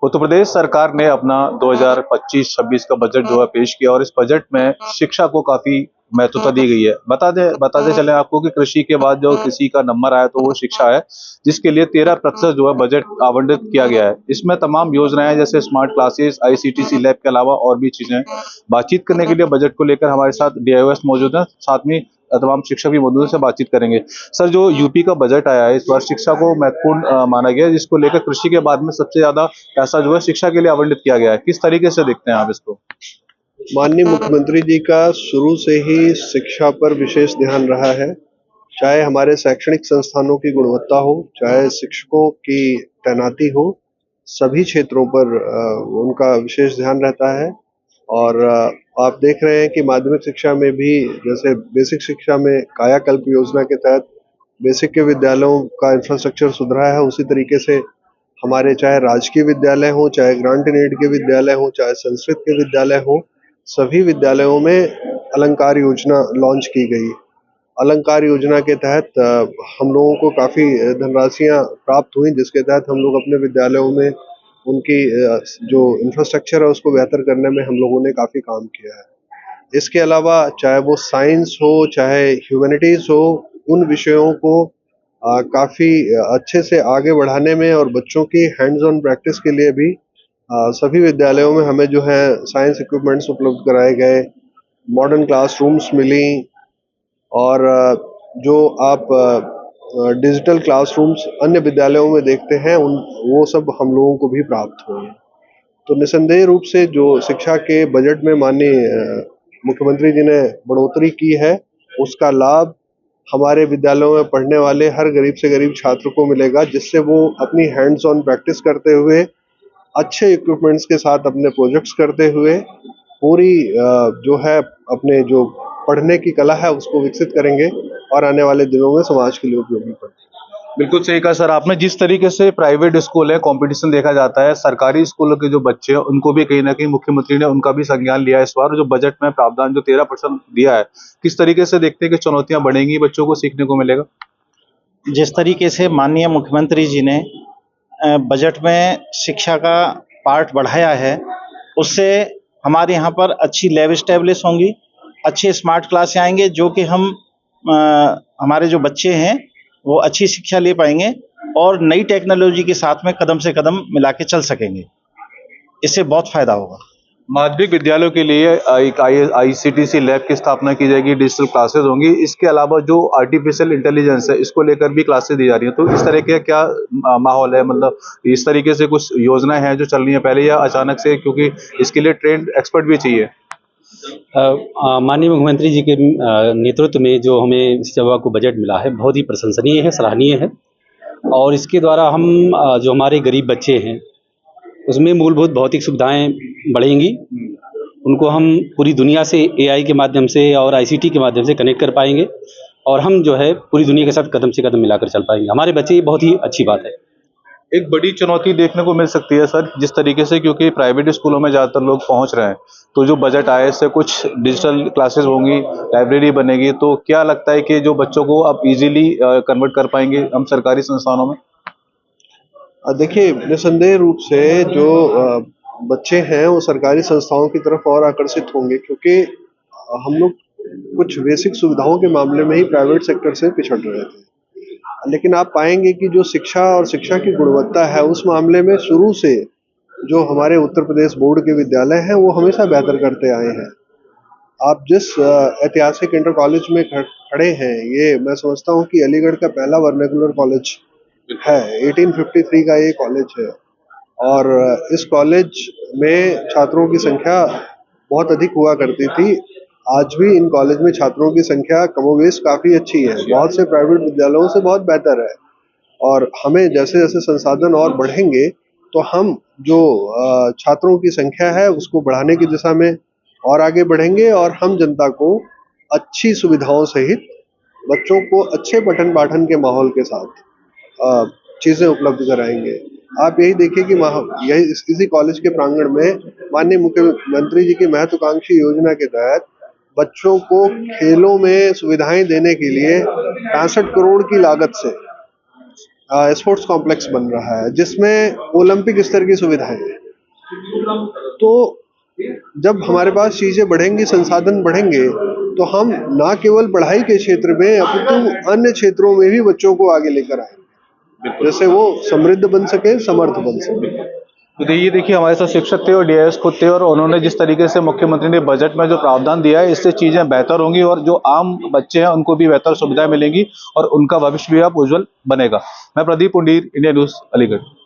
उत्तर प्रदेश सरकार ने अपना 2025-26 का बजट जो है पेश किया और इस बजट में शिक्षा को काफी महत्वता दी गई है। बताते चले आपको कि कृषि के बाद जो किसी का नंबर आया तो वो शिक्षा है, जिसके लिए 13% जो है बजट आवंटित किया गया है। इसमें तमाम योजनाएं जैसे स्मार्ट क्लासेस, आईसीटीसी लैब के अलावा और भी चीजें। बातचीत करने के लिए बजट को लेकर हमारे साथ डीआईओएस मौजूद है, साथ में तमाम शिक्षक भी मौजूद है, से बातचीत करेंगे। सर, जो यूपी का बजट आया है इस बार शिक्षा को महत्वपूर्ण माना गया है, जिसको लेकर कृषि के बाद में सबसे ज्यादा पैसा जो है शिक्षा के लिए आवंटित किया गया है। किस तरीके से देखते हैं आप इसको? माननीय मुख्यमंत्री जी का शुरू से ही शिक्षा पर विशेष ध्यान रहा है। चाहे हमारे शैक्षणिक संस्थानों की गुणवत्ता हो, चाहे शिक्षकों की तैनाती हो, सभी क्षेत्रों पर उनका विशेष ध्यान रहता है। और आप देख रहे हैं कि माध्यमिक शिक्षा में भी जैसे बेसिक शिक्षा में कायाकल्प योजना के तहत बेसिक के विद्यालयों का इंफ्रास्ट्रक्चर सुधरा है, उसी तरीके से हमारे चाहे राजकीय विद्यालय हों, चाहे ग्रांट इन एड के विद्यालय हों, चाहे संस्कृत के विद्यालय हों, सभी विद्यालयों में अलंकार योजना लॉन्च की गई। अलंकार योजना के तहत हम लोगों को काफ़ी धनराशियाँ प्राप्त हुई, जिसके तहत हम लोग अपने विद्यालयों में उनकी जो इंफ्रास्ट्रक्चर है उसको बेहतर करने में हम लोगों ने काफ़ी काम किया है। इसके अलावा चाहे वो साइंस हो, चाहे ह्यूमैनिटीज़ हो, उन विषयों को काफ़ी अच्छे से आगे बढ़ाने में और बच्चों की हैंड्स ऑन प्रैक्टिस के लिए भी सभी विद्यालयों में हमें जो है साइंस इक्विपमेंट्स उपलब्ध कराए गए, मॉडर्न क्लासरूम्स मिली और जो आप डिजिटल क्लासरूम्स अन्य विद्यालयों में देखते हैं वो सब हम लोगों को भी प्राप्त हुए। तो निसंदेह रूप से जो शिक्षा के बजट में माननीय मुख्यमंत्री जी ने बढ़ोतरी की है, उसका लाभ हमारे विद्यालयों में पढ़ने वाले हर गरीब से गरीब छात्र को मिलेगा, जिससे वो अपनी हैंड्स ऑन प्रैक्टिस करते हुए, अच्छे इक्विपमेंट्स के साथ अपने प्रोजेक्ट्स करते हुए पूरी जो है अपने जो पढ़ने की कला है उसको विकसित करेंगे और आने वाले दिनों में समाज के लिए उपयोगी पड़ेंगे। बिल्कुल सही कहा सर आपने। जिस तरीके से प्राइवेट स्कूल है, कंपटीशन देखा जाता है, सरकारी स्कूलों के जो बच्चे हैं उनको भी कहीं ना कहीं मुख्यमंत्री ने उनका भी संज्ञान लिया है इस बार। जो बजट में प्रावधान जो 13% दिया है, किस तरीके से देखते हैं कि चुनौतियां बढ़ेंगी, बच्चों को सीखने को मिलेगा? जिस तरीके से माननीय मुख्यमंत्री जी ने बजट में शिक्षा का पार्ट बढ़ाया है, उससे हमारे यहाँ पर अच्छी लैब इस्टेब्लिश होंगी, अच्छे स्मार्ट क्लास आएंगे, जो कि हमारे जो बच्चे हैं वो अच्छी शिक्षा ले पाएंगे और नई टेक्नोलॉजी के साथ में कदम से कदम मिला के चल सकेंगे। इससे बहुत फायदा होगा। माध्यमिक विद्यालयों के लिए एक आईसीटीसी लैब की स्थापना की जाएगी, डिजिटल क्लासेस होंगी। इसके अलावा जो आर्टिफिशियल इंटेलिजेंस है, इसको लेकर भी क्लासेस दी जा रही हैं। तो इस तरह के क्या माहौल है, मतलब इस तरीके से कुछ योजनाएं हैं जो चल रही हैं पहले, या अचानक से, क्योंकि इसके लिए ट्रेंड एक्सपर्ट भी चाहिए? माननीय मुख्यमंत्री जी के नेतृत्व में जो हमें शिक्षा विभाग को बजट मिला है, बहुत ही प्रशंसनीय है, सराहनीय है। और इसके द्वारा हम जो हमारे गरीब बच्चे हैं उसमें मूलभूत भौतिक सुविधाएं बढ़ेंगी। उनको हम पूरी दुनिया से एआई के माध्यम से और आईसीटी के माध्यम से कनेक्ट कर पाएंगे और हम जो है पूरी दुनिया के साथ कदम से कदम मिलाकर चल पाएंगे। हमारे बच्चे, ये बहुत ही अच्छी बात है। एक बड़ी चुनौती देखने को मिल सकती है सर, जिस तरीके से, क्योंकि प्राइवेट स्कूलों में ज़्यादातर लोग पहुंच रहे हैं, तो जो बजट आए इससे कुछ डिजिटल क्लासेस होंगी, लाइब्रेरी बनेगी, तो क्या लगता है कि जो बच्चों को आप इजीली कन्वर्ट कर पाएंगे हम सरकारी संस्थानों में? देखिए, निसंदेह रूप से जो बच्चे हैं वो सरकारी संस्थाओं की तरफ और आकर्षित होंगे, क्योंकि हम लोग कुछ बेसिक सुविधाओं के मामले में ही प्राइवेट सेक्टर से पिछड़ रहे थे। लेकिन आप पाएंगे कि जो शिक्षा और शिक्षा की गुणवत्ता है उस मामले में शुरू से जो हमारे उत्तर प्रदेश बोर्ड के विद्यालय हैं वो हमेशा बेहतर करते आए हैं। आप जिस ऐतिहासिक इंटर कॉलेज में खड़े हैं, ये मैं समझता हूँ कि अलीगढ़ का पहला वर्नाकुलर कॉलेज है। 1853 का ये कॉलेज है और इस कॉलेज में छात्रों की संख्या बहुत अधिक हुआ करती थी। आज भी इन कॉलेज में छात्रों की संख्या कमोबेश काफ़ी अच्छी है, बहुत से प्राइवेट विद्यालयों से बहुत बेहतर है। और हमें जैसे जैसे संसाधन और बढ़ेंगे तो हम जो छात्रों की संख्या है उसको बढ़ाने की दिशा में और आगे बढ़ेंगे और हम जनता को अच्छी सुविधाओं सहित बच्चों को अच्छे पठन पाठन के माहौल के साथ चीज़ें उपलब्ध कराएंगे। आप यही देखिए कि इसी कॉलेज के प्रांगण में माननीय मुख्यमंत्री जी की महत्वाकांक्षी योजना के तहत बच्चों को खेलों में सुविधाएं देने के लिए 65 करोड़ की लागत से स्पोर्ट्स कॉम्प्लेक्स बन रहा है जिसमें ओलंपिक स्तर की सुविधाएं हैं। तो जब हमारे पास चीजें बढ़ेंगी, संसाधन बढ़ेंगे, तो हम ना केवल पढ़ाई के क्षेत्र में अपितु अन्य क्षेत्रों में भी बच्चों को आगे लेकर आएंगे, जैसे वो समृद्ध बन सके, समर्थ बन सके। तो ये देखिए हमारे साथ शिक्षक थे और डीआईएस खुद थे और उन्होंने जिस तरीके से मुख्यमंत्री ने बजट में जो प्रावधान दिया है इससे चीजें बेहतर होंगी और जो आम बच्चे हैं उनको भी बेहतर सुविधाएं मिलेंगी और उनका भविष्य भी अब उज्जवल बनेगा। मैं प्रदीप पुंडीर, इंडिया न्यूज, अलीगढ़।